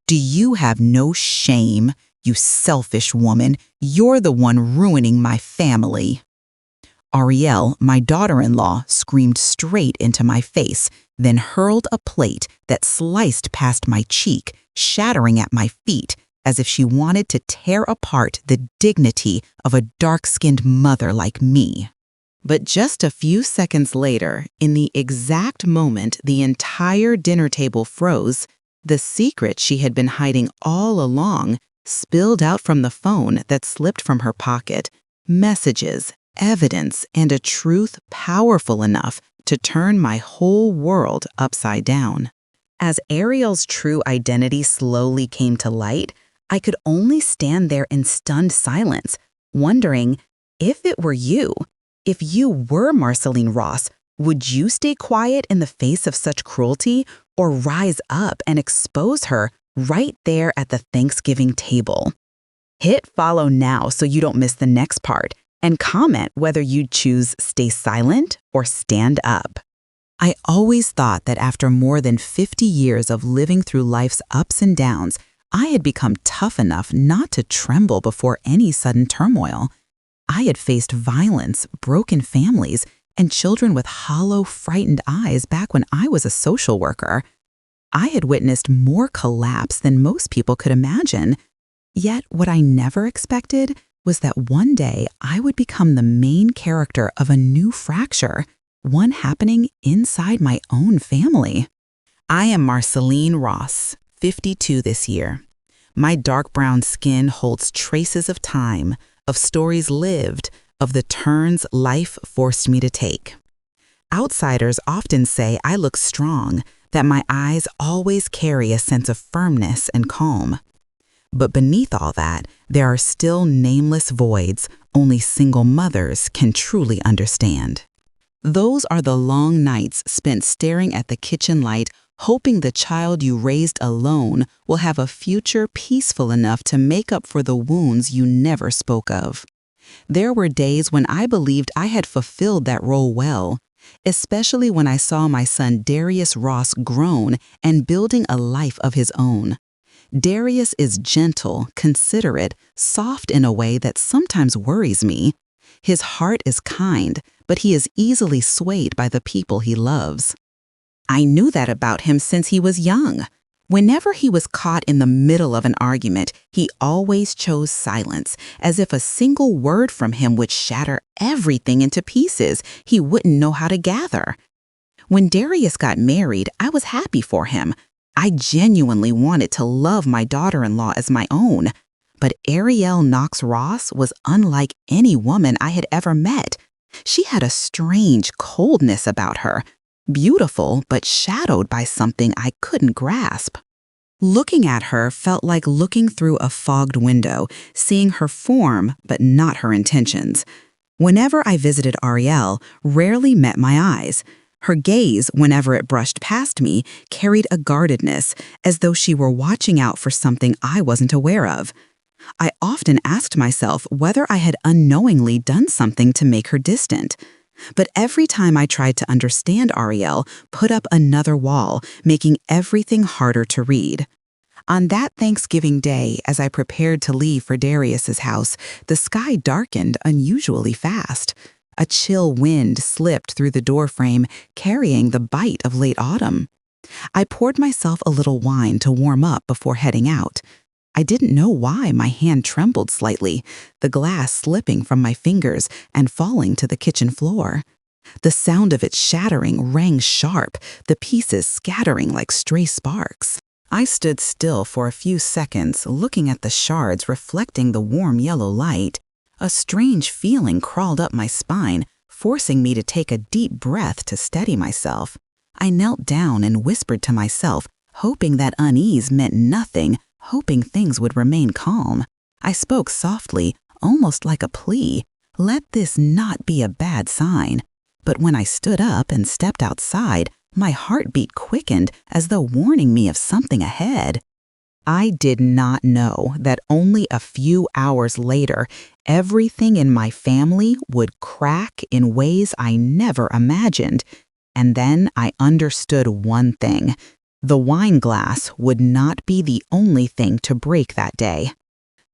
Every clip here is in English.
Do you have no shame, you selfish woman? You're the one ruining my family." Ariel, my daughter-in-law, screamed straight into my face, then hurled a plate that sliced past my cheek, shattering at my feet, as if she wanted to tear apart the dignity of a dark-skinned mother like me. But just a few seconds later, in the exact moment the entire dinner table froze, the secret she had been hiding all along spilled out from the phone that slipped from her pocket. Messages, evidence, and a truth powerful enough to turn my whole world upside down. As Ariel's true identity slowly came to light, I could only stand there in stunned silence, wondering, if it were you, if you were Marceline Ross, would you stay quiet in the face of such cruelty or rise up and expose her right there at the Thanksgiving table? Hit follow now so you don't miss the next part, and comment whether you'd choose stay silent or stand up. I always thought that after more than 50 years of living through life's ups and downs, I had become tough enough not to tremble before any sudden turmoil. I had faced violence, broken families, and children with hollow, frightened eyes back when I was a social worker. I had witnessed more collapse than most people could imagine. Yet what I never expected was that one day I would become the main character of a new fracture, one happening inside my own family. I am Marceline Ross, 52 this year. My dark brown skin holds traces of time, of stories lived, of the turns life forced me to take. Outsiders often say I look strong, that my eyes always carry a sense of firmness and calm. But beneath all that, there are still nameless voids only single mothers can truly understand. Those are the long nights spent staring at the kitchen light, hoping the child you raised alone will have a future peaceful enough to make up for the wounds you never spoke of. There were days when I believed I had fulfilled that role well, especially when I saw my son Darius Ross grown and building a life of his own. Darius is gentle, considerate, soft in a way that sometimes worries me. His heart is kind, but he is easily swayed by the people he loves. I knew that about him since he was young. Whenever he was caught in the middle of an argument, he always chose silence, as if a single word from him would shatter everything into pieces he wouldn't know how to gather. When Darius got married, I was happy for him. I genuinely wanted to love my daughter-in-law as my own. But Ariel Knox Ross was unlike any woman I had ever met. She had a strange coldness about her, beautiful but shadowed by something I couldn't grasp. Looking at her felt like looking through a fogged window, seeing her form but not her intentions. Whenever I visited Ariel, rarely met my eyes. Her gaze, whenever it brushed past me, carried a guardedness, as though she were watching out for something I wasn't aware of. I often asked myself whether I had unknowingly done something to make her distant. But every time I tried to understand Ariel, put up another wall, making everything harder to read. On that Thanksgiving day, as I prepared to leave for Darius's house, the sky darkened unusually fast. A chill wind slipped through the doorframe, carrying the bite of late autumn. I poured myself a little wine to warm up before heading out. I didn't know why my hand trembled slightly, the glass slipping from my fingers and falling to the kitchen floor. The sound of it shattering rang sharp, the pieces scattering like stray sparks. I stood still for a few seconds, looking at the shards reflecting the warm yellow light. A strange feeling crawled up my spine, forcing me to take a deep breath to steady myself. I knelt down and whispered to myself, hoping that unease meant nothing, hoping things would remain calm. I spoke softly, almost like a plea. Let this not be a bad sign. But when I stood up and stepped outside, my heartbeat quickened as though warning me of something ahead. I did not know that only a few hours later, everything in my family would crack in ways I never imagined. And then I understood one thing. The wine glass would not be the only thing to break that day.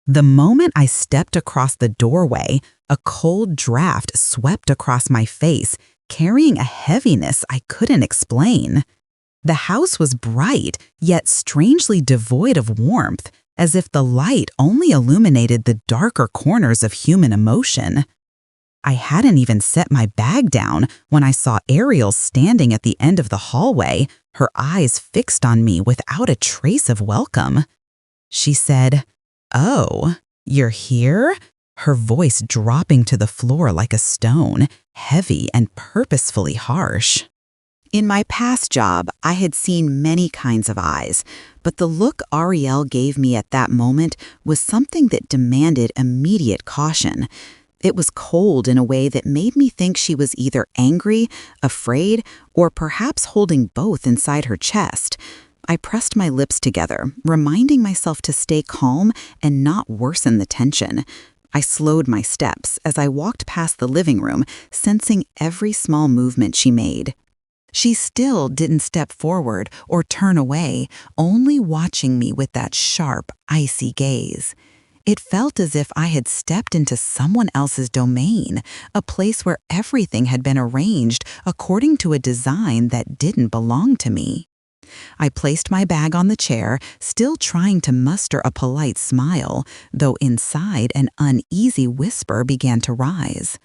The moment I stepped across the doorway, a cold draft swept across my face, carrying a heaviness I couldn't explain. The house was bright, yet strangely devoid of warmth, as if the light only illuminated the darker corners of human emotion. I hadn't even set my bag down when I saw Ariel standing at the end of the hallway, her eyes fixed on me without a trace of welcome. She said, "Oh, you're here?" Her voice dropping to the floor like a stone, heavy and purposefully harsh. In my past job, I had seen many kinds of eyes, but the look Ariel gave me at that moment was something that demanded immediate caution. It was cold in a way that made me think she was either angry, afraid, or perhaps holding both inside her chest. I pressed my lips together, reminding myself to stay calm and not worsen the tension. I slowed my steps as I walked past the living room, sensing every small movement she made. She still didn't step forward or turn away, only watching me with that sharp, icy gaze. It felt as if I had stepped into someone else's domain, a place where everything had been arranged according to a design that didn't belong to me. I placed my bag on the chair, still trying to muster a polite smile, though inside an uneasy whisper began to rise.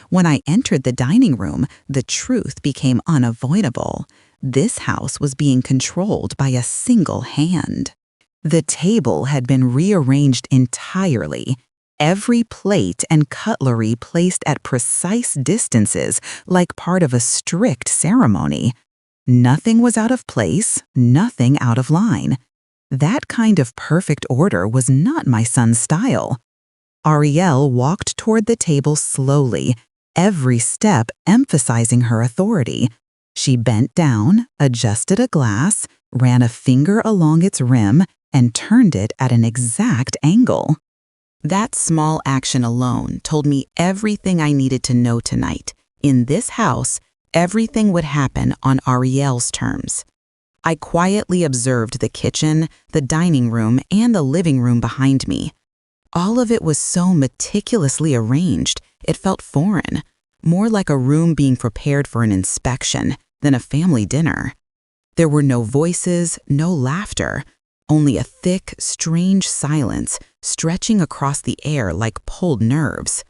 When I entered the dining room, the truth became unavoidable. This house was being controlled by a single hand. The table had been rearranged entirely, every plate and cutlery placed at precise distances like part of a strict ceremony. Nothing was out of place, nothing out of line. That kind of perfect order was not my son's style. Ariel walked toward the table slowly, every step emphasizing her authority. She bent down, adjusted a glass, ran a finger along its rim, and turned it at an exact angle. That small action alone told me everything I needed to know tonight. In this house, everything would happen on Ariel's terms. I quietly observed the kitchen, the dining room, and the living room behind me. All of it was so meticulously arranged, it felt foreign, more like a room being prepared for an inspection than a family dinner. There were no voices, no laughter, only a thick, strange silence stretching across the air like pulled nerves.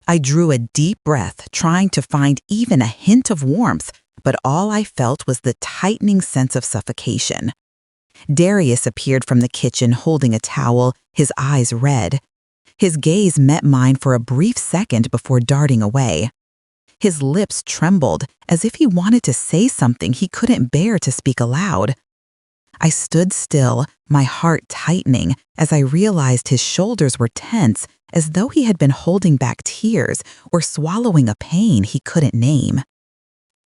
I drew a deep breath, trying to find even a hint of warmth, but all I felt was the tightening sense of suffocation. Darius appeared from the kitchen holding a towel, his eyes red. His gaze met mine for a brief second before darting away. His lips trembled as if he wanted to say something he couldn't bear to speak aloud. I stood still, my heart tightening, as I realized his shoulders were tense, as though he had been holding back tears or swallowing a pain he couldn't name.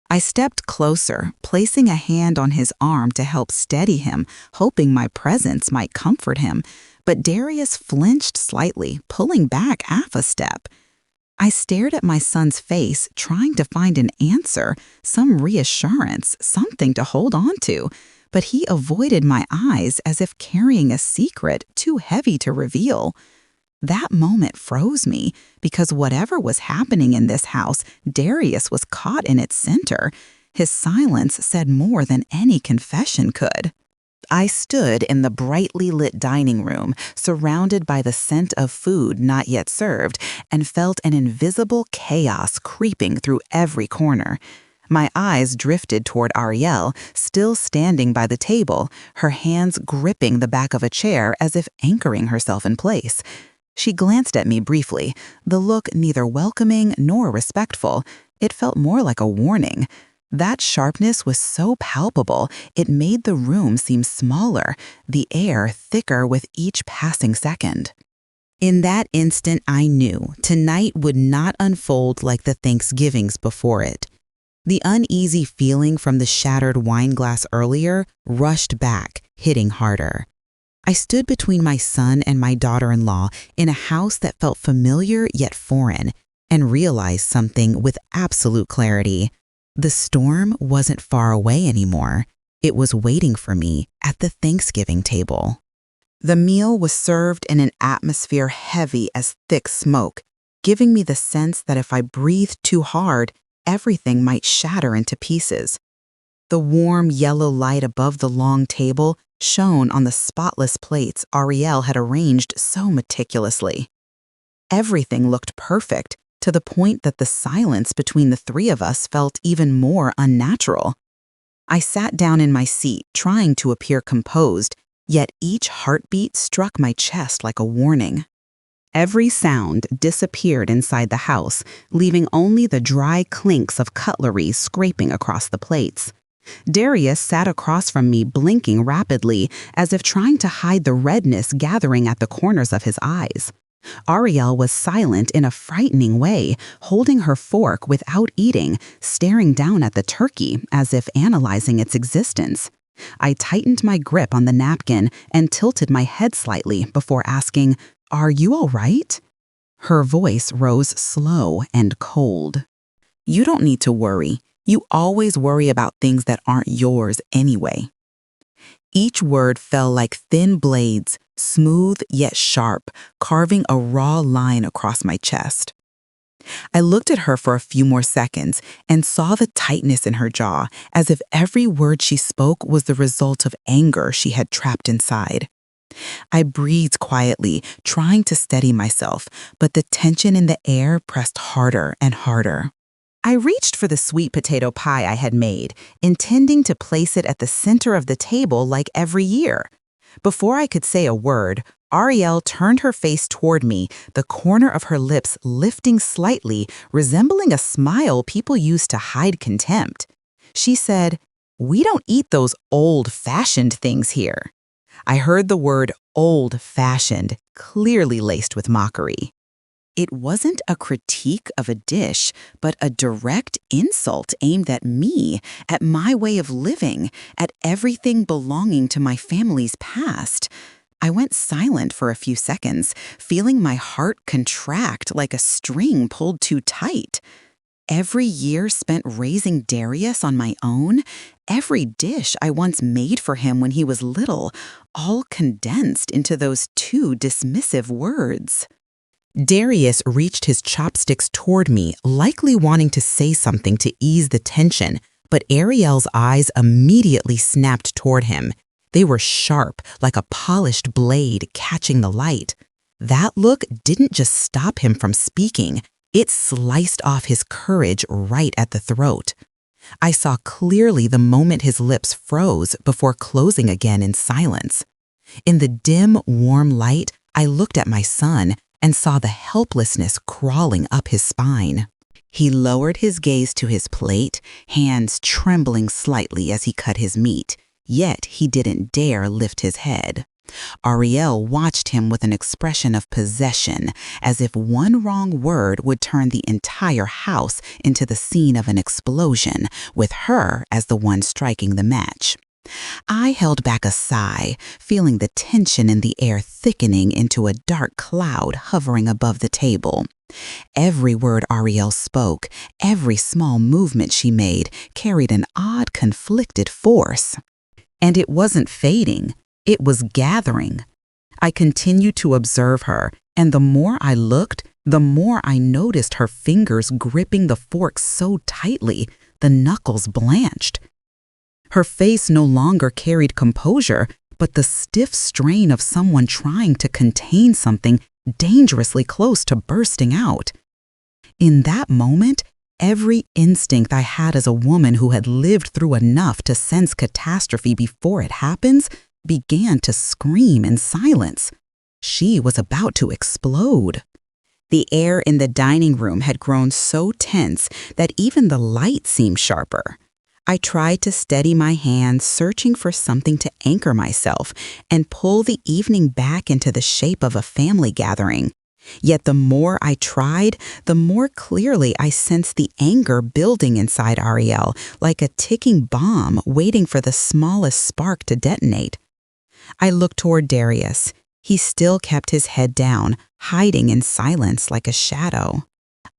I stepped closer, placing a hand on his arm to help steady him, hoping my presence might comfort him, but Darius flinched slightly, pulling back half a step. I stared at my son's face, trying to find an answer, some reassurance, something to hold on to, but he avoided my eyes as if carrying a secret too heavy to reveal. That moment froze me, because whatever was happening in this house, Darius was caught in its center. His silence said more than any confession could. I stood in the brightly lit dining room, surrounded by the scent of food not yet served, and felt an invisible chaos creeping through every corner. My eyes drifted toward Ariel, still standing by the table, her hands gripping the back of a chair as if anchoring herself in place. She glanced at me briefly, the look neither welcoming nor respectful. It felt more like a warning. That sharpness was so palpable, it made the room seem smaller, the air thicker with each passing second. In that instant, I knew tonight would not unfold like the Thanksgivings before it. The uneasy feeling from the shattered wine glass earlier rushed back, hitting harder. I stood between my son and my daughter-in-law in a house that felt familiar yet foreign, and realized something with absolute clarity. The storm wasn't far away anymore. It was waiting for me at the Thanksgiving table. The meal was served in an atmosphere heavy as thick smoke, giving me the sense that if I breathed too hard, everything might shatter into pieces. The warm yellow light above the long table shone on the spotless plates Ariel had arranged so meticulously. Everything looked perfect, to the point that the silence between the three of us felt even more unnatural. I sat down in my seat, trying to appear composed, yet each heartbeat struck my chest like a warning. Every sound disappeared inside the house, leaving only the dry clinks of cutlery scraping across the plates. Darius sat across from me, blinking rapidly, as if trying to hide the redness gathering at the corners of his eyes. Ariel was silent in a frightening way, holding her fork without eating, staring down at the turkey as if analyzing its existence. I tightened my grip on the napkin and tilted my head slightly before asking, "Are you all right?" Her voice rose slow and cold. "You don't need to worry. You always worry about things that aren't yours anyway." Each word fell like thin blades, smooth yet sharp, carving a raw line across my chest. I looked at her for a few more seconds and saw the tightness in her jaw, as if every word she spoke was the result of anger she had trapped inside. I breathed quietly, trying to steady myself, but the tension in the air pressed harder and harder. I reached for the sweet potato pie I had made, intending to place it at the center of the table like every year. Before I could say a word, Ariel turned her face toward me, the corner of her lips lifting slightly, resembling a smile people use to hide contempt. She said, "We don't eat those old-fashioned things here." I heard the word old-fashioned, clearly laced with mockery. It wasn't a critique of a dish, but a direct insult aimed at me, at my way of living, at everything belonging to my family's past. I went silent for a few seconds, feeling my heart contract like a string pulled too tight. Every year spent raising Darius on my own, every dish I once made for him when he was little, all condensed into those two dismissive words. Darius reached his chopsticks toward me, likely wanting to say something to ease the tension, but Ariel's eyes immediately snapped toward him. They were sharp, like a polished blade catching the light. That look didn't just stop him from speaking, it sliced off his courage right at the throat. I saw clearly the moment his lips froze before closing again in silence. In the dim, warm light, I looked at my son and saw the helplessness crawling up his spine. He lowered his gaze to his plate, hands trembling slightly as he cut his meat, yet he didn't dare lift his head. Ariel watched him with an expression of possession, as if one wrong word would turn the entire house into the scene of an explosion, with her as the one striking the match. I held back a sigh, feeling the tension in the air thickening into a dark cloud hovering above the table. Every word Ariel spoke, every small movement she made, carried an odd, conflicted force. And it wasn't fading, it was gathering. I continued to observe her, and the more I looked, the more I noticed her fingers gripping the fork so tightly, the knuckles blanched. Her face no longer carried composure, but the stiff strain of someone trying to contain something dangerously close to bursting out. In that moment, every instinct I had as a woman who had lived through enough to sense catastrophe before it happens began to scream in silence. She was about to explode. The air in the dining room had grown so tense that even the light seemed sharper. I tried to steady my hands, searching for something to anchor myself and pull the evening back into the shape of a family gathering. Yet the more I tried, the more clearly I sensed the anger building inside Ariel, like a ticking bomb waiting for the smallest spark to detonate. I looked toward Darius. He still kept his head down, hiding in silence like a shadow.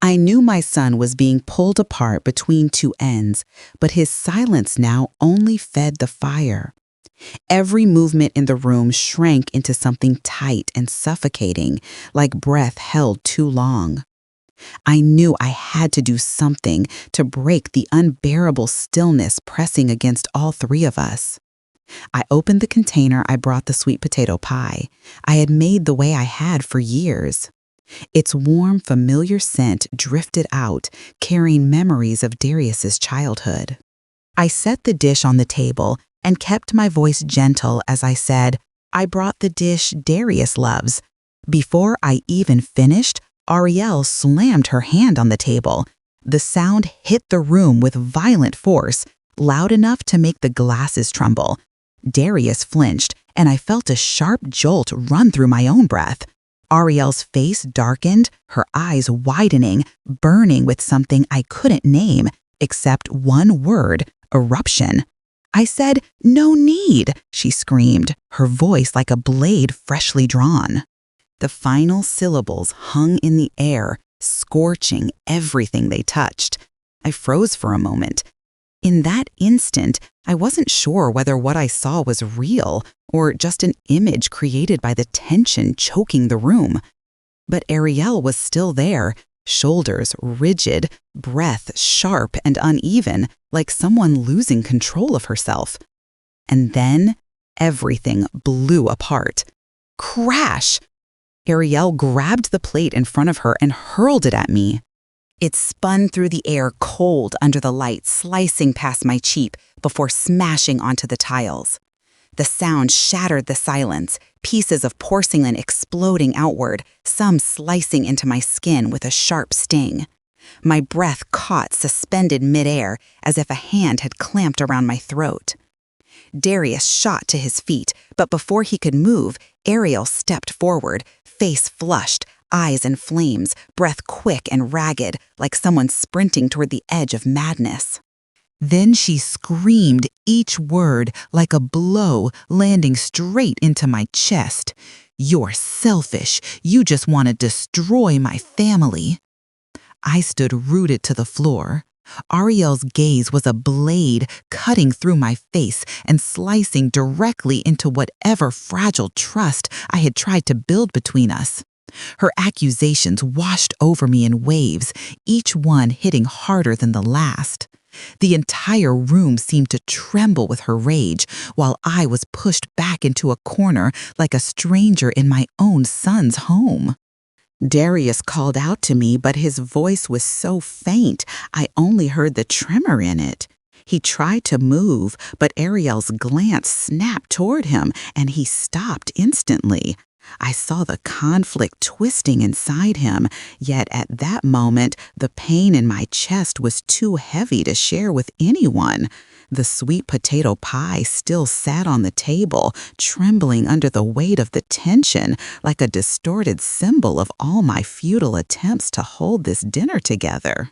I knew my son was being pulled apart between two ends, but his silence now only fed the fire. Every movement in the room shrank into something tight and suffocating, like breath held too long. I knew I had to do something to break the unbearable stillness pressing against all three of us. I opened the container I brought the sweet potato pie. I had made the way I had for years. Its warm, familiar scent drifted out, carrying memories of Darius's childhood. I set the dish on the table and kept my voice gentle as I said, "I brought the dish Darius loves." Before I even finished, Ariel slammed her hand on the table. The sound hit the room with violent force, loud enough to make the glasses tremble. Darius flinched, and I felt a sharp jolt run through my own breath. Ariel's face darkened, her eyes widening, burning with something I couldn't name, except one word, eruption. I said, "No need," she screamed, her voice like a blade freshly drawn. The final syllables hung in the air, scorching everything they touched. I froze for a moment. In that instant, I wasn't sure whether what I saw was real or just an image created by the tension choking the room. But Ariel was still there, shoulders rigid, breath sharp and uneven, like someone losing control of herself. And then everything blew apart. Crash! Ariel grabbed the plate in front of her and hurled it at me. It spun through the air cold under the light, slicing past my cheek before smashing onto the tiles. The sound shattered the silence, pieces of porcelain exploding outward, some slicing into my skin with a sharp sting. My breath caught suspended midair as if a hand had clamped around my throat. Darius shot to his feet, but before he could move, Ariel stepped forward, face flushed, eyes in flames, breath quick and ragged, like someone sprinting toward the edge of madness. Then she screamed each word like a blow landing straight into my chest. "You're selfish. You just want to destroy my family." I stood rooted to the floor. Ariel's gaze was a blade cutting through my face and slicing directly into whatever fragile trust I had tried to build between us. Her accusations washed over me in waves, each one hitting harder than the last. The entire room seemed to tremble with her rage, while I was pushed back into a corner like a stranger in my own son's home. Darius called out to me, but his voice was so faint, I only heard the tremor in it. He tried to move, but Ariel's glance snapped toward him, and he stopped instantly. I saw the conflict twisting inside him, yet at that moment, the pain in my chest was too heavy to share with anyone. The sweet potato pie still sat on the table, trembling under the weight of the tension, like a distorted symbol of all my futile attempts to hold this dinner together.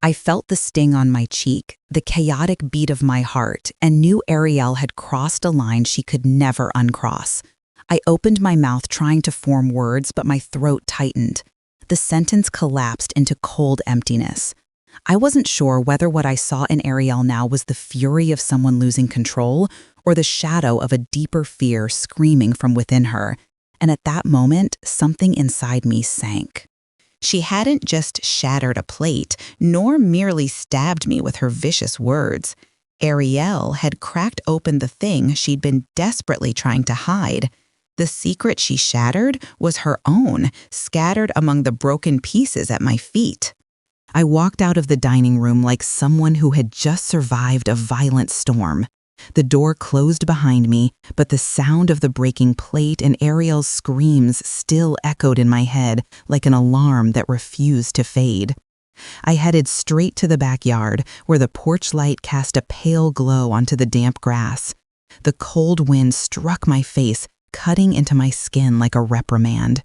I felt the sting on my cheek, the chaotic beat of my heart, and knew Ariel had crossed a line she could never uncross. I opened my mouth trying to form words, but my throat tightened. The sentence collapsed into cold emptiness. I wasn't sure whether what I saw in Ariel now was the fury of someone losing control or the shadow of a deeper fear screaming from within her. And at that moment, something inside me sank. She hadn't just shattered a plate, nor merely stabbed me with her vicious words. Ariel had cracked open the thing she'd been desperately trying to hide. The secret she shattered was her own, scattered among the broken pieces at my feet. I walked out of the dining room like someone who had just survived a violent storm. The door closed behind me, but the sound of the breaking plate and Ariel's screams still echoed in my head like an alarm that refused to fade. I headed straight to the backyard, where the porch light cast a pale glow onto the damp grass. The cold wind struck my face, cutting into my skin like a reprimand.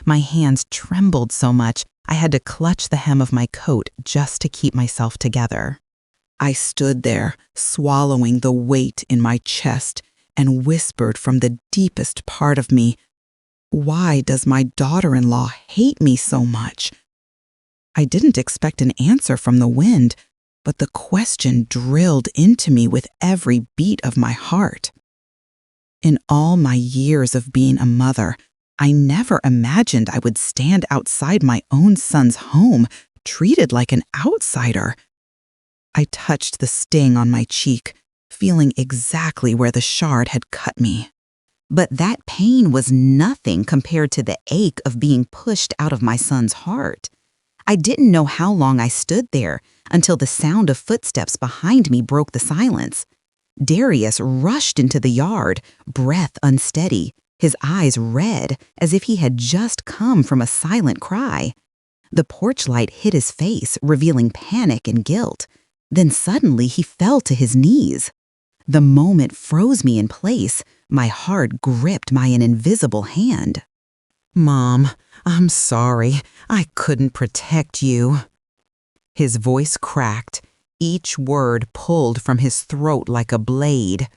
My hands trembled so much I had to clutch the hem of my coat just to keep myself together. I stood there, swallowing the weight in my chest, and whispered from the deepest part of me, "Why does my daughter-in-law hate me so much?" I didn't expect an answer from the wind, but the question drilled into me with every beat of my heart. In all my years of being a mother, I never imagined I would stand outside my own son's home, treated like an outsider. I touched the sting on my cheek, feeling exactly where the shard had cut me. But that pain was nothing compared to the ache of being pushed out of my son's heart. I didn't know how long I stood there until the sound of footsteps behind me broke the silence. Darius rushed into the yard, breath unsteady, his eyes red as if he had just come from a silent cry. The porch light hit his face, revealing panic and guilt. Then suddenly he fell to his knees. The moment froze me in place, my heart gripped by an invisible hand. "Mom, I'm sorry. I couldn't protect you." His voice cracked, each word pulled from his throat like a blade.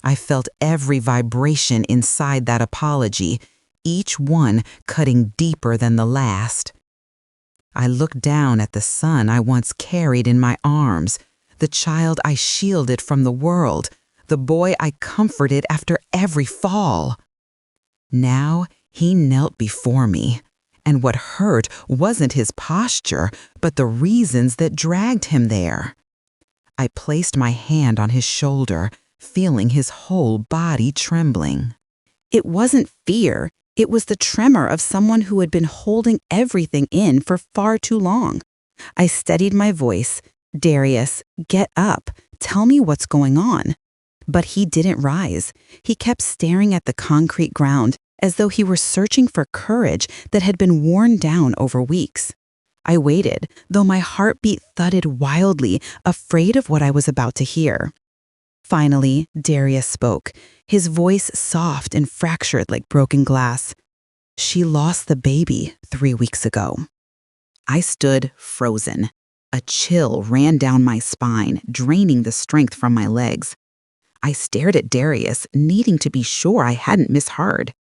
I felt every vibration inside that apology, each one cutting deeper than the last. I looked down at the son I once carried in my arms, the child I shielded from the world, the boy I comforted after every fall. Now he knelt before me, and what hurt wasn't his posture, but the reasons that dragged him there. I placed my hand on his shoulder, feeling his whole body trembling. It wasn't fear, it was the tremor of someone who had been holding everything in for far too long. I steadied my voice. "Darius, get up. Tell me what's going on." But he didn't rise. He kept staring at the concrete ground as though he were searching for courage that had been worn down over weeks. I waited, though my heartbeat thudded wildly, afraid of what I was about to hear. Finally, Darius spoke, his voice soft and fractured like broken glass. "She lost the baby 3 weeks ago." I stood frozen. A chill ran down my spine, draining the strength from my legs. I stared at Darius, needing to be sure I hadn't misheard.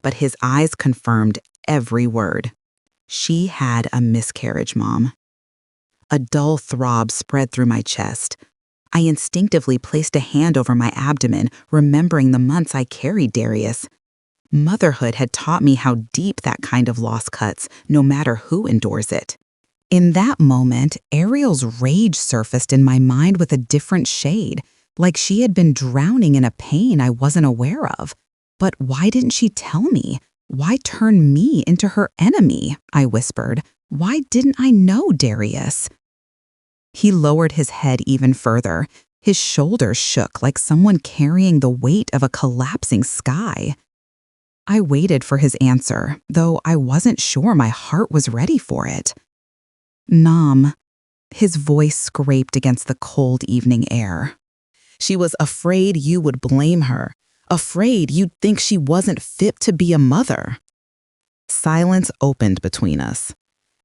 But his eyes confirmed every word. "She had a miscarriage, Mom." A dull throb spread through my chest. I instinctively placed a hand over my abdomen, remembering the months I carried Darius. Motherhood had taught me how deep that kind of loss cuts, no matter who endures it. In that moment, Ariel's rage surfaced in my mind with a different shade, like she had been drowning in a pain I wasn't aware of. But why didn't she tell me? Why turn me into her enemy? I whispered. Why didn't I know Darius? He lowered his head even further. His shoulders shook like someone carrying the weight of a collapsing sky. I waited for his answer, though I wasn't sure my heart was ready for it. "Nam." His voice scraped against the cold evening air. "She was afraid you would blame her, afraid you'd think she wasn't fit to be a mother." Silence opened between us.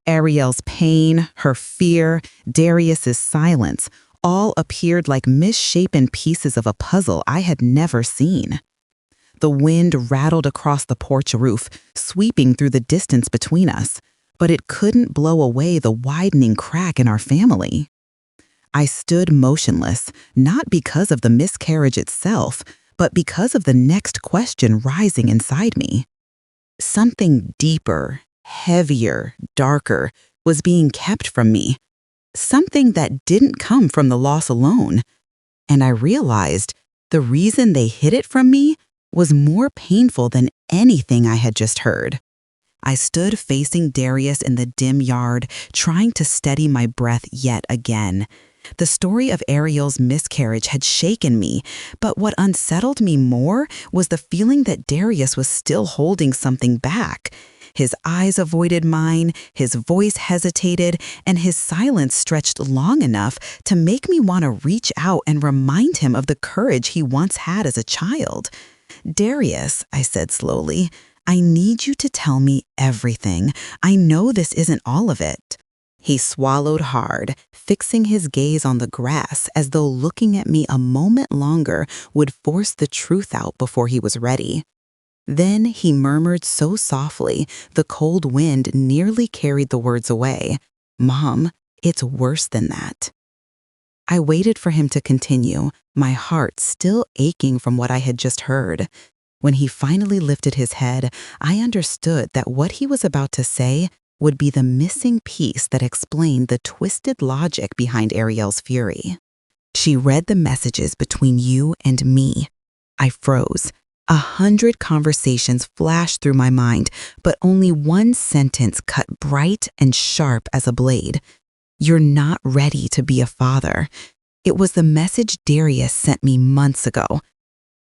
Ariel's pain, her fear, Darius's silence, all appeared like misshapen pieces of a puzzle I had never seen. The wind rattled across the porch roof, sweeping through the distance between us, but it couldn't blow away the widening crack in our family. I stood motionless, not because of the miscarriage itself, but because of the next question rising inside me. Something deeper, heavier, darker was being kept from me. Something that didn't come from the loss alone. And I realized the reason they hid it from me was more painful than anything I had just heard. I stood facing Darius in the dim yard, trying to steady my breath yet again. The story of Ariel's miscarriage had shaken me, but what unsettled me more was the feeling that Darius was still holding something back. His eyes avoided mine, his voice hesitated, and his silence stretched long enough to make me want to reach out and remind him of the courage he once had as a child. "Darius," I said slowly, "I need you to tell me everything. I know this isn't all of it." He swallowed hard, fixing his gaze on the grass as though looking at me a moment longer would force the truth out before he was ready. Then he murmured so softly, the cold wind nearly carried the words away. Mom, it's worse than that. I waited for him to continue, my heart still aching from what I had just heard. When he finally lifted his head, I understood that what he was about to say would be the missing piece that explained the twisted logic behind Ariel's fury. She read the messages between you and me. I froze. 100 conversations flashed through my mind, but only one sentence cut bright and sharp as a blade. You're not ready to be a father. It was the message Darius sent me months ago.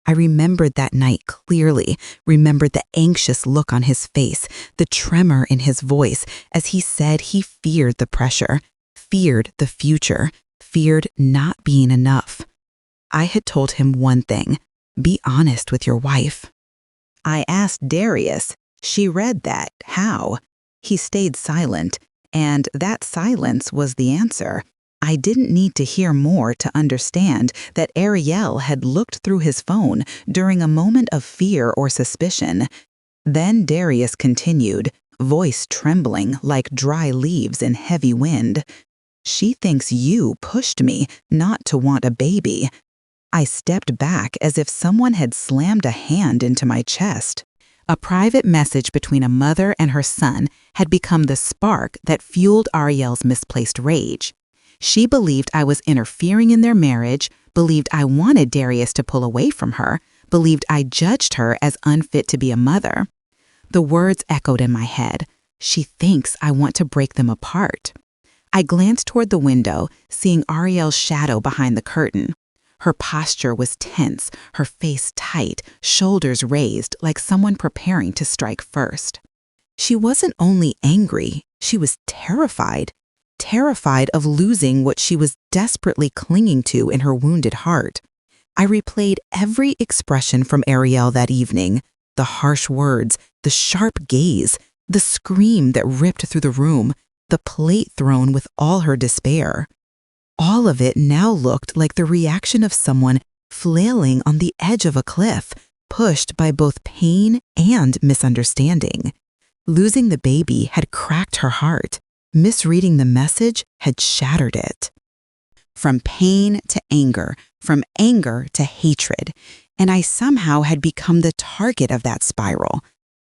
I remembered that night clearly, remembered the anxious look on his face, the tremor in his voice as he said he feared the pressure, feared the future, feared not being enough. I had told him one thing: be honest with your wife. I asked Darius. She read that. How? He stayed silent, and that silence was the answer. I didn't need to hear more to understand that Ariel had looked through his phone during a moment of fear or suspicion. Then Darius continued, voice trembling like dry leaves in heavy wind. She thinks you pushed me not to want a baby. I stepped back as if someone had slammed a hand into my chest. A private message between a mother and her son had become the spark that fueled Ariel's misplaced rage. She believed I was interfering in their marriage, believed I wanted Darius to pull away from her, believed I judged her as unfit to be a mother. The words echoed in my head. She thinks I want to break them apart. I glanced toward the window, seeing Ariel's shadow behind the curtain. Her posture was tense, her face tight, shoulders raised like someone preparing to strike first. She wasn't only angry, she was terrified. Terrified of losing what she was desperately clinging to in her wounded heart. I replayed every expression from Ariel that evening, the harsh words, the sharp gaze, the scream that ripped through the room, the plate thrown with all her despair. All of it now looked like the reaction of someone flailing on the edge of a cliff, pushed by both pain and misunderstanding. Losing the baby had cracked her heart. Misreading the message had shattered it. From pain to anger, from anger to hatred, and I somehow had become the target of that spiral.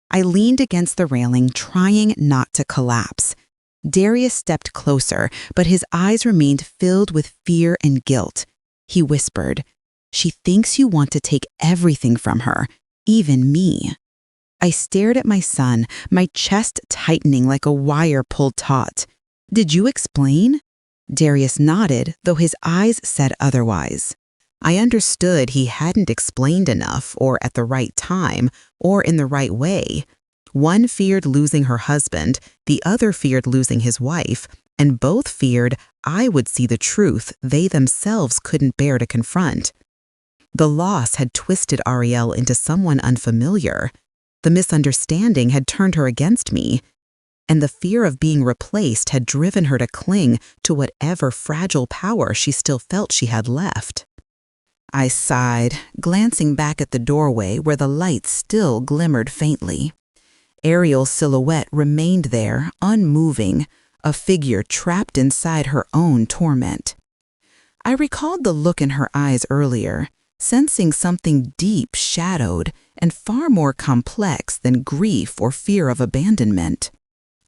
I leaned against the railing, trying not to collapse. Darius stepped closer, but his eyes remained filled with fear and guilt. He whispered, "She thinks you want to take everything from her, even me." I stared at my son, my chest tightening like a wire pulled taut. "Did you explain?" Darius nodded, though his eyes said otherwise. I understood he hadn't explained enough, or at the right time, or in the right way. One feared losing her husband, the other feared losing his wife, and both feared I would see the truth they themselves couldn't bear to confront. The loss had twisted Ariel into someone unfamiliar. The misunderstanding had turned her against me, and the fear of being replaced had driven her to cling to whatever fragile power she still felt she had left. I sighed, glancing back at the doorway where the light still glimmered faintly. Ariel's silhouette remained there, unmoving, a figure trapped inside her own torment. I recalled the look in her eyes earlier, sensing something deep shadowed and far more complex than grief or fear of abandonment.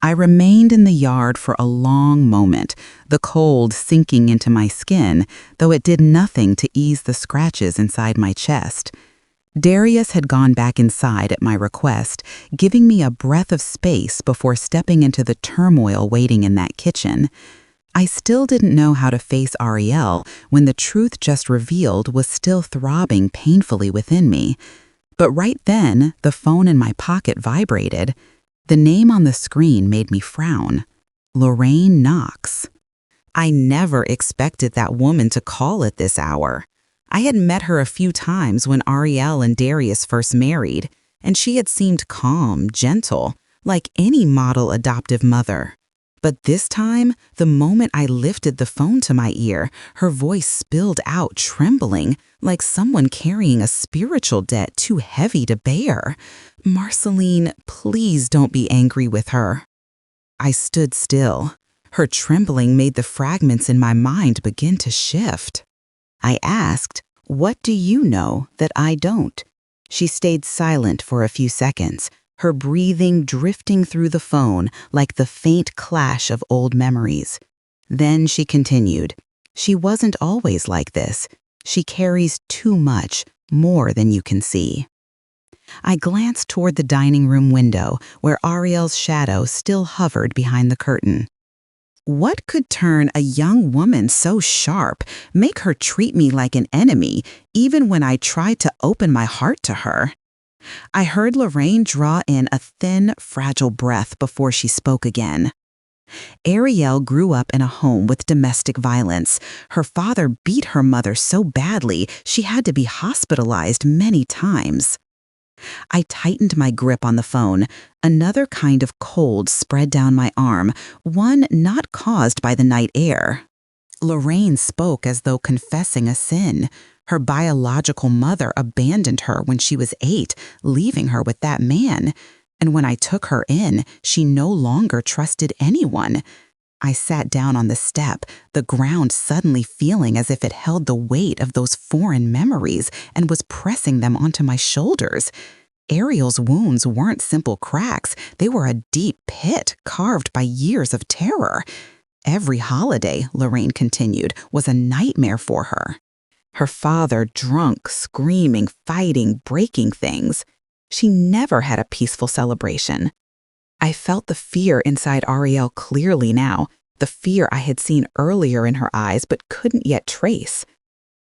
I remained in the yard for a long moment, the cold sinking into my skin, though it did nothing to ease the scratches inside my chest. Darius had gone back inside at my request, giving me a breath of space before stepping into the turmoil waiting in that kitchen. I still didn't know how to face Ariel when the truth just revealed was still throbbing painfully within me. But right then, the phone in my pocket vibrated. The name on the screen made me frown. Lorraine Knox. I never expected that woman to call at this hour. I had met her a few times when Ariel and Darius first married, and she had seemed calm, gentle, like any model adoptive mother. But this time, the moment I lifted the phone to my ear, her voice spilled out trembling, like someone carrying a spiritual debt too heavy to bear. "Marceline, please don't be angry with her." I stood still. Her trembling made the fragments in my mind begin to shift. I asked, "What do you know that I don't?" She stayed silent for a few seconds, her breathing drifting through the phone like the faint clash of old memories. Then she continued, "She wasn't always like this. She carries too much, more than you can see." I glanced toward the dining room window, where Ariel's shadow still hovered behind the curtain. What could turn a young woman so sharp, make her treat me like an enemy, even when I tried to open my heart to her? I heard Lorraine draw in a thin, fragile breath before she spoke again. Ariel grew up in a home with domestic violence. Her father beat her mother so badly she had to be hospitalized many times. I tightened my grip on the phone. Another kind of cold spread down my arm, one not caused by the night air. Lorraine spoke as though confessing a sin. Her biological mother abandoned her when she was 8, leaving her with that man. And when I took her in, she no longer trusted anyone. I sat down on the step, the ground suddenly feeling as if it held the weight of those foreign memories and was pressing them onto my shoulders. Ariel's wounds weren't simple cracks, they were a deep pit carved by years of terror. Every holiday, Lorraine continued, was a nightmare for her. Her father drunk, screaming, fighting, breaking things. She never had a peaceful celebration. I felt the fear inside Ariel clearly now, the fear I had seen earlier in her eyes but couldn't yet trace.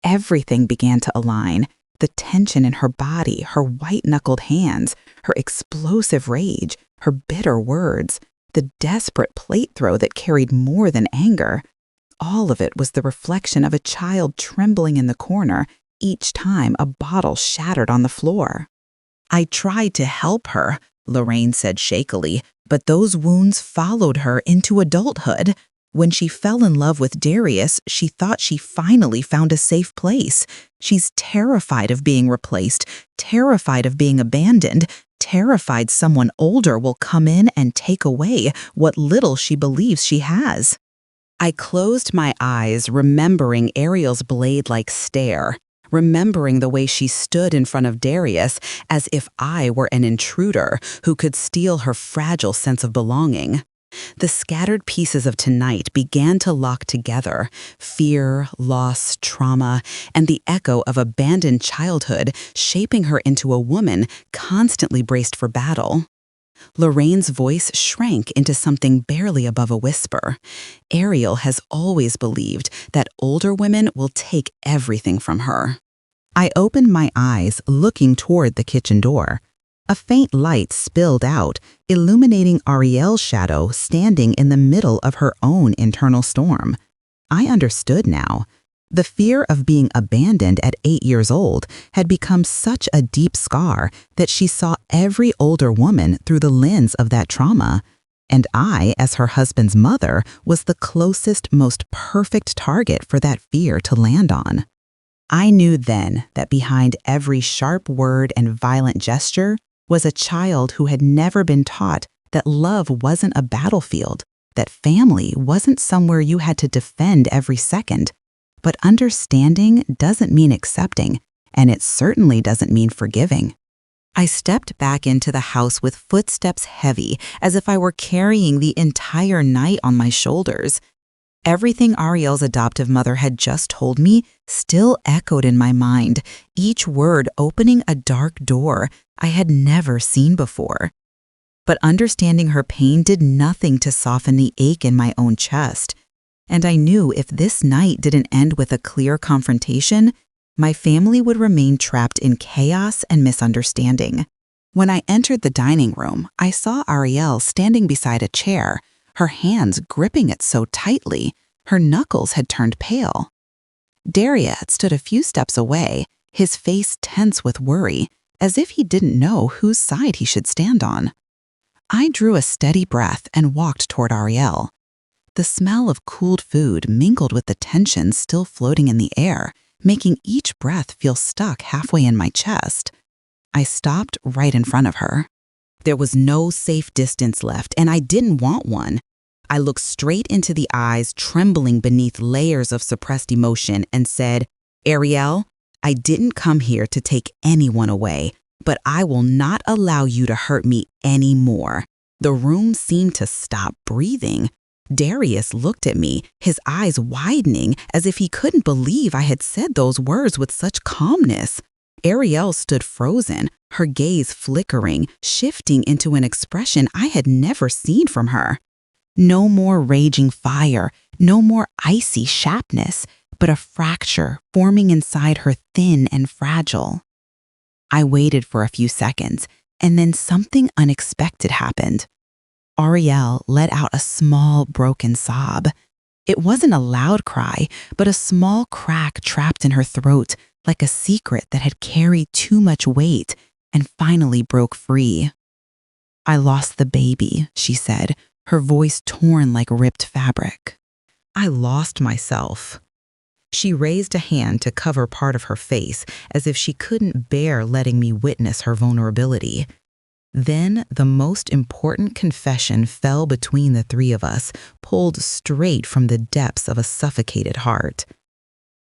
Everything began to align. The tension in her body, her white-knuckled hands, her explosive rage, her bitter words, the desperate plate throw that carried more than anger. All of it was the reflection of a child trembling in the corner each time a bottle shattered on the floor. "I tried to help her," Lorraine said shakily, "but those wounds followed her into adulthood. When she fell in love with Darius, she thought she finally found a safe place. She's terrified of being replaced, terrified of being abandoned, terrified someone older will come in and take away what little she believes she has." I closed my eyes, remembering Ariel's blade-like stare, remembering the way she stood in front of Darius as if I were an intruder who could steal her fragile sense of belonging. The scattered pieces of tonight began to lock together: fear, loss, trauma, and the echo of abandoned childhood shaping her into a woman constantly braced for battle. Lorraine's voice shrank into something barely above a whisper. Ariel has always believed that older women will take everything from her. I opened my eyes, looking toward the kitchen door. A faint light spilled out, illuminating Ariel's shadow standing in the middle of her own internal storm. I understood now. The fear of being abandoned at 8 years old had become such a deep scar that she saw every older woman through the lens of that trauma. And I, as her husband's mother, was the closest, most perfect target for that fear to land on. I knew then that behind every sharp word and violent gesture was a child who had never been taught that love wasn't a battlefield, that family wasn't somewhere you had to defend every second. But understanding doesn't mean accepting, and it certainly doesn't mean forgiving. I stepped back into the house with footsteps heavy, as if I were carrying the entire night on my shoulders. Everything Ariel's adoptive mother had just told me still echoed in my mind, each word opening a dark door I had never seen before. But understanding her pain did nothing to soften the ache in my own chest. And I knew if this night didn't end with a clear confrontation, my family would remain trapped in chaos and misunderstanding. When I entered the dining room, I saw Ariel standing beside a chair, her hands gripping it so tightly, her knuckles had turned pale. Darius stood a few steps away, his face tense with worry, as if he didn't know whose side he should stand on. I drew a steady breath and walked toward Ariel. The smell of cooled food mingled with the tension still floating in the air, making each breath feel stuck halfway in my chest. I stopped right in front of her. There was no safe distance left, and I didn't want one. I looked straight into the eyes, trembling beneath layers of suppressed emotion, and said, "Ariel, I didn't come here to take anyone away, but I will not allow you to hurt me anymore." The room seemed to stop breathing. Darius looked at me, his eyes widening as if he couldn't believe I had said those words with such calmness. Ariel stood frozen, her gaze flickering, shifting into an expression I had never seen from her. No more raging fire, no more icy sharpness, but a fracture forming inside her, thin and fragile. I waited for a few seconds, and then something unexpected happened. Ariel let out a small, broken sob. It wasn't a loud cry, but a small crack trapped in her throat, like a secret that had carried too much weight and finally broke free. "I lost the baby," she said, her voice torn like ripped fabric. "I lost myself." She raised a hand to cover part of her face, as if she couldn't bear letting me witness her vulnerability. Then the most important confession fell between the three of us, pulled straight from the depths of a suffocated heart.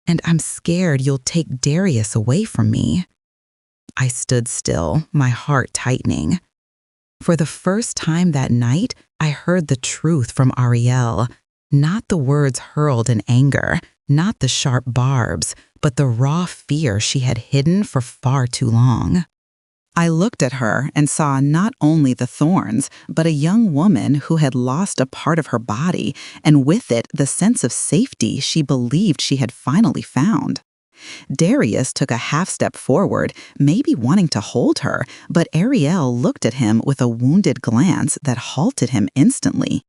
"And I'm scared you'll take Darius away from me." I stood still, my heart tightening. For the first time that night, I heard the truth from Ariel. Not the words hurled in anger, not the sharp barbs, but the raw fear she had hidden for far too long. I looked at her and saw not only the thorns, but a young woman who had lost a part of her body, and with it the sense of safety she believed she had finally found. Darius took a half-step forward, maybe wanting to hold her, but Ariel looked at him with a wounded glance that halted him instantly.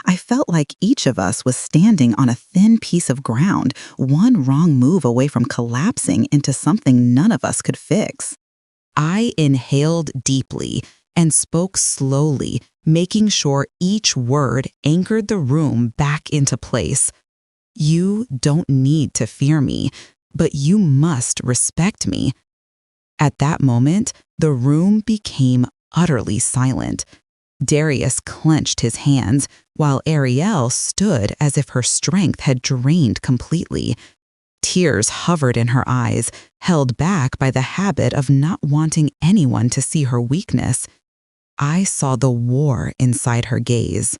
I felt like each of us was standing on a thin piece of ground, one wrong move away from collapsing into something none of us could fix. I inhaled deeply and spoke slowly, making sure each word anchored the room back into place. "You don't need to fear me, but you must respect me." At that moment, the room became utterly silent. Darius clenched his hands, while Ariel stood as if her strength had drained completely. Tears hovered in her eyes, held back by the habit of not wanting anyone to see her weakness. I saw the war inside her gaze.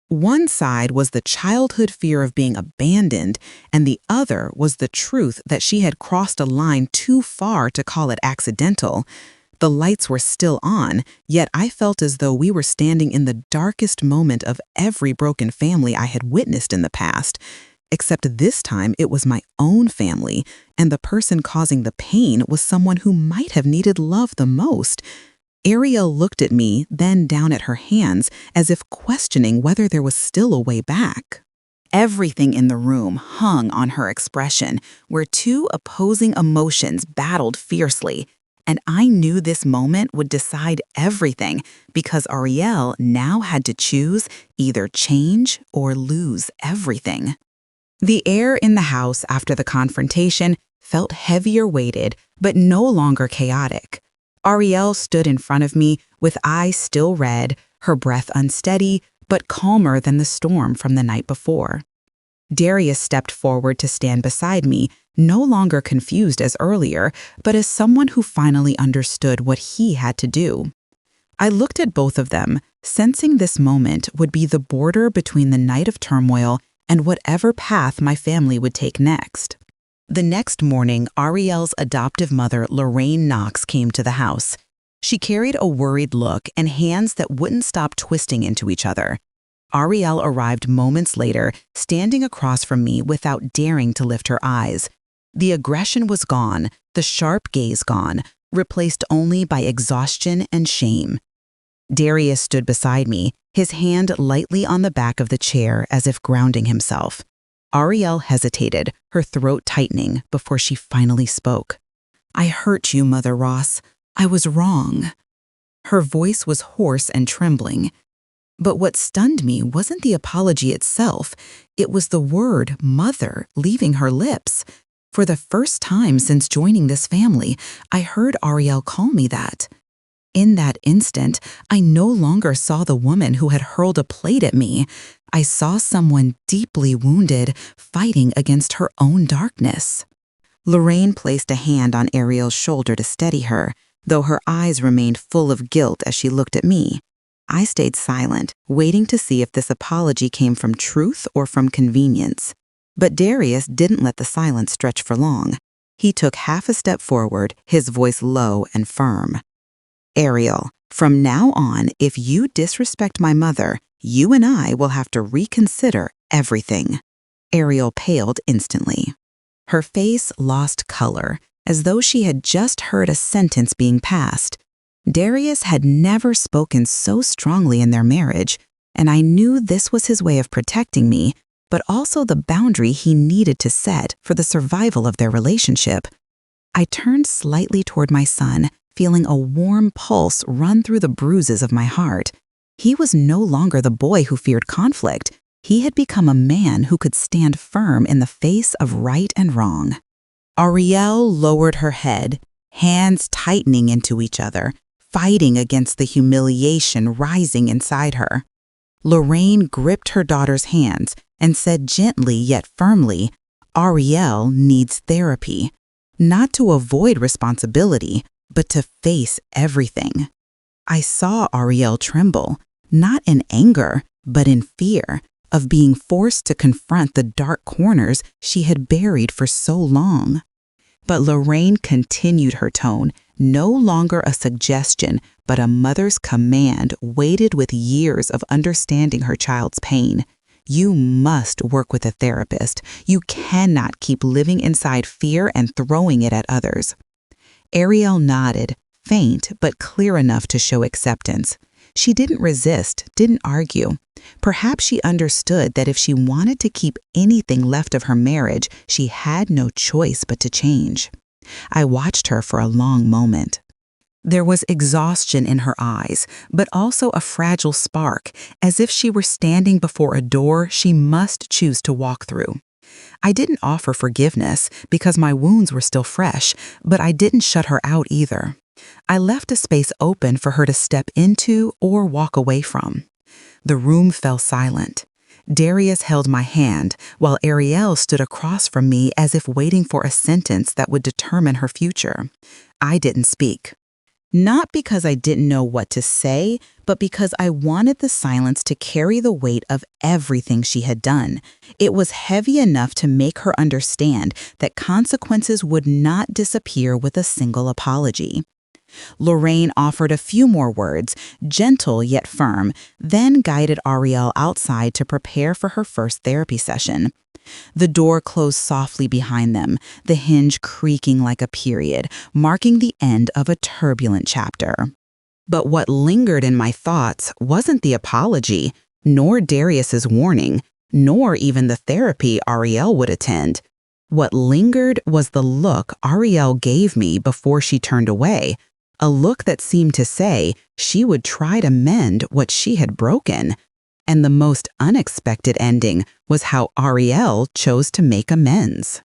One side was the childhood fear of being abandoned, and the other was the truth that she had crossed a line too far to call it accidental. The lights were still on, yet I felt as though we were standing in the darkest moment of every broken family I had witnessed in the past. Except this time it was my own family, and the person causing the pain was someone who might have needed love the most. Ariel looked at me, then down at her hands, as if questioning whether there was still a way back. Everything in the room hung on her expression, where two opposing emotions battled fiercely. And I knew this moment would decide everything, because Ariel now had to choose either change or lose everything. The air in the house after the confrontation felt heavier weighted, but no longer chaotic. Ariel stood in front of me with eyes still red, her breath unsteady, but calmer than the storm from the night before. Darius stepped forward to stand beside me, no longer confused as earlier, but as someone who finally understood what he had to do. I looked at both of them, sensing this moment would be the border between the night of turmoil and whatever path my family would take next. The next morning, Ariel's adoptive mother, Lorraine Knox, came to the house. She carried a worried look and hands that wouldn't stop twisting into each other. Ariel arrived moments later, standing across from me without daring to lift her eyes. The aggression was gone, the sharp gaze gone, replaced only by exhaustion and shame. Darius stood beside me, his hand lightly on the back of the chair as if grounding himself. Ariel hesitated, her throat tightening, before she finally spoke. "I hurt you, Mother Ross. I was wrong." Her voice was hoarse and trembling. But what stunned me wasn't the apology itself. It was the word mother leaving her lips. For the first time since joining this family, I heard Ariel call me that. In that instant, I no longer saw the woman who had hurled a plate at me. I saw someone deeply wounded, fighting against her own darkness. Lorraine placed a hand on Ariel's shoulder to steady her, though her eyes remained full of guilt as she looked at me. I stayed silent, waiting to see if this apology came from truth or from convenience. But Darius didn't let the silence stretch for long. He took half a step forward, his voice low and firm. "Ariel, from now on, if you disrespect my mother, you and I will have to reconsider everything." Ariel paled instantly. Her face lost color, as though she had just heard a sentence being passed. Darius had never spoken so strongly in their marriage, and I knew this was his way of protecting me, but also the boundary he needed to set for the survival of their relationship. I turned slightly toward my son, feeling a warm pulse run through the bruises of my heart. He was no longer the boy who feared conflict. He had become a man who could stand firm in the face of right and wrong. Ariel lowered her head, hands tightening into each other, fighting against the humiliation rising inside her. Lorraine gripped her daughter's hands and said gently yet firmly, "Ariel needs therapy, not to avoid responsibility, but to face everything." I saw Ariel tremble, not in anger, but in fear of being forced to confront the dark corners she had buried for so long. But Lorraine continued her tone, no longer a suggestion, but a mother's command weighted with years of understanding her child's pain. "You must work with a therapist. You cannot keep living inside fear and throwing it at others." Ariel nodded, faint but clear enough to show acceptance. She didn't resist, didn't argue. Perhaps she understood that if she wanted to keep anything left of her marriage, she had no choice but to change. I watched her for a long moment. There was exhaustion in her eyes, but also a fragile spark, as if she were standing before a door she must choose to walk through. I didn't offer forgiveness because my wounds were still fresh, but I didn't shut her out either. I left a space open for her to step into or walk away from. The room fell silent. Darius held my hand, while Ariel stood across from me as if waiting for a sentence that would determine her future. I didn't speak. Not because I didn't know what to say, but because I wanted the silence to carry the weight of everything she had done. It was heavy enough to make her understand that consequences would not disappear with a single apology. Lorraine offered a few more words, gentle yet firm, then guided Ariel outside to prepare for her first therapy session. The door closed softly behind them, the hinge creaking like a period, marking the end of a turbulent chapter. But what lingered in my thoughts wasn't the apology, nor Darius's warning, nor even the therapy Ariel would attend. What lingered was the look Ariel gave me before she turned away, a look that seemed to say she would try to mend what she had broken. And the most unexpected ending was how Ariel chose to make amends.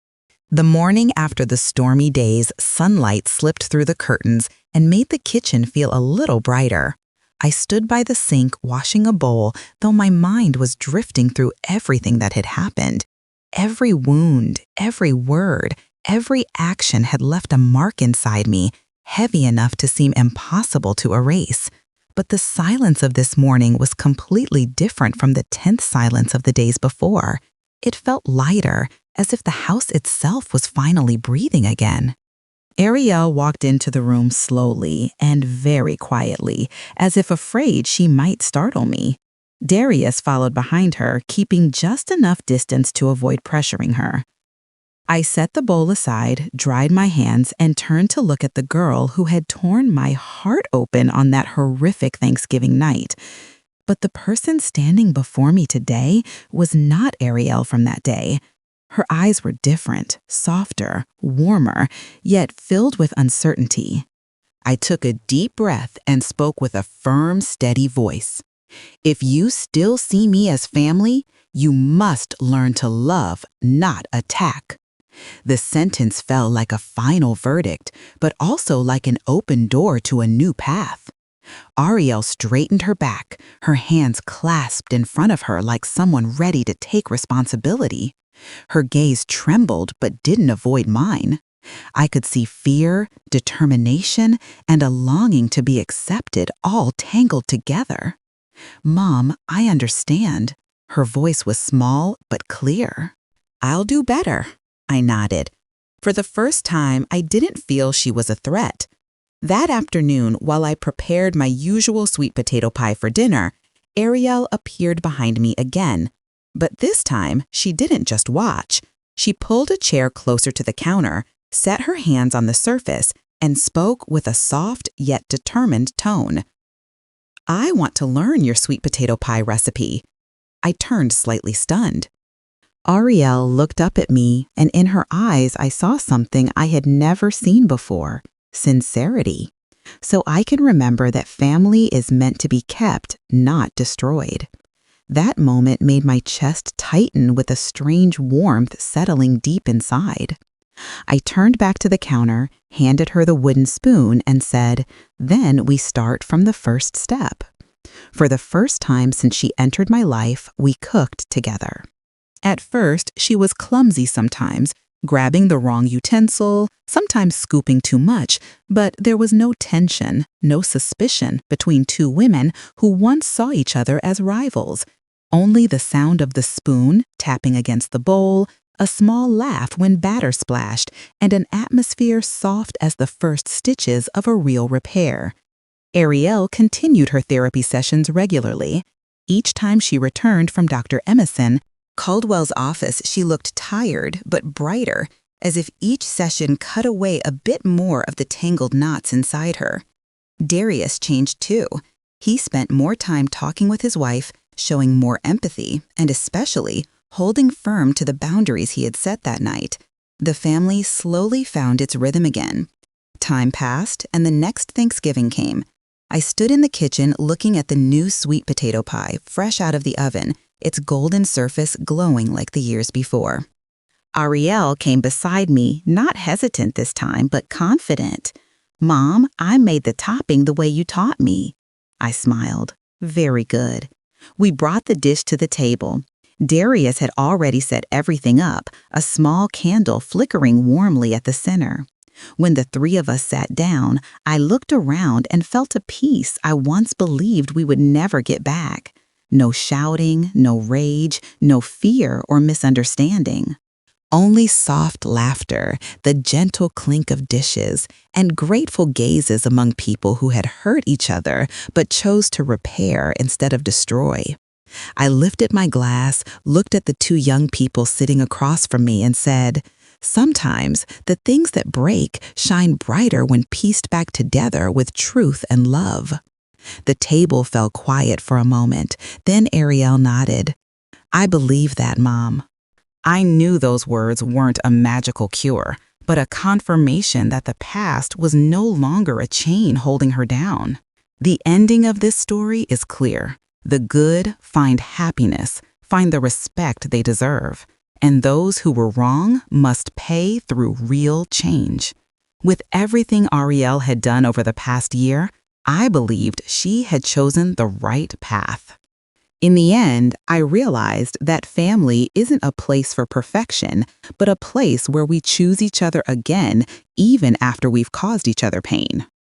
The morning after the stormy days, sunlight slipped through the curtains and made the kitchen feel a little brighter. I stood by the sink washing a bowl, though my mind was drifting through everything that had happened. Every wound, every word, every action had left a mark inside me, heavy enough to seem impossible to erase. But the silence of this morning was completely different from the tense silence of the days before. It felt lighter, as if the house itself was finally breathing again. Ariel walked into the room slowly and very quietly, as if afraid she might startle me. Darius followed behind her, keeping just enough distance to avoid pressuring her. I set the bowl aside, dried my hands, and turned to look at the girl who had torn my heart open on that horrific Thanksgiving night. But the person standing before me today was not Ariel from that day. Her eyes were different, softer, warmer, yet filled with uncertainty. I took a deep breath and spoke with a firm, steady voice. "If you still see me as family, you must learn to love, not attack." The sentence fell like a final verdict, but also like an open door to a new path. Ariel straightened her back, her hands clasped in front of her like someone ready to take responsibility. Her gaze trembled but didn't avoid mine. I could see fear, determination, and a longing to be accepted all tangled together. "Mom, I understand." Her voice was small but clear. "I'll do better," I nodded. For the first time, I didn't feel she was a threat. That afternoon, while I prepared my usual sweet potato pie for dinner, Ariel appeared behind me again. But this time, she didn't just watch. She pulled a chair closer to the counter, set her hands on the surface, and spoke with a soft yet determined tone. "I want to learn your sweet potato pie recipe." I turned slightly stunned. Ariel looked up at me, and in her eyes I saw something I had never seen before: sincerity. So I can remember that family is meant to be kept, not destroyed. That moment made my chest tighten with a strange warmth settling deep inside. I turned back to the counter, handed her the wooden spoon, and said, "Then we start from the first step." For the first time since she entered my life, we cooked together. At first, she was clumsy sometimes, grabbing the wrong utensil, sometimes scooping too much, but there was no tension, no suspicion between two women who once saw each other as rivals. Only the sound of the spoon tapping against the bowl, a small laugh when batter splashed, and an atmosphere soft as the first stitches of a real repair. Ariel continued her therapy sessions regularly. Each time she returned from Dr. Emerson, Caldwell's office, she looked tired but brighter, as if each session cut away a bit more of the tangled knots inside her. Darius changed too. He spent more time talking with his wife, showing more empathy, and especially holding firm to the boundaries he had set that night. The family slowly found its rhythm again. Time passed, and the next Thanksgiving came. I stood in the kitchen looking at the new sweet potato pie, fresh out of the oven, its golden surface glowing like the years before. Ariel came beside me, not hesitant this time, but confident. "Mom, I made the topping the way you taught me." I smiled. "Very good." We brought the dish to the table. Darius had already set everything up, a small candle flickering warmly at the center. When the three of us sat down, I looked around and felt a peace I once believed we would never get back. No shouting, no rage, no fear or misunderstanding. Only soft laughter, the gentle clink of dishes, and grateful gazes among people who had hurt each other but chose to repair instead of destroy. I lifted my glass, looked at the two young people sitting across from me, and said, "Sometimes the things that break shine brighter when pieced back together with truth and love." The table fell quiet for a moment. Then Ariel nodded. "I believe that, Mom." I knew those words weren't a magical cure, but a confirmation that the past was no longer a chain holding her down. The ending of this story is clear. The good find happiness, find the respect they deserve, and those who were wrong must pay through real change. With everything Ariel had done over the past year, I believed she had chosen the right path. In the end, I realized that family isn't a place for perfection, but a place where we choose each other again, even after we've caused each other pain.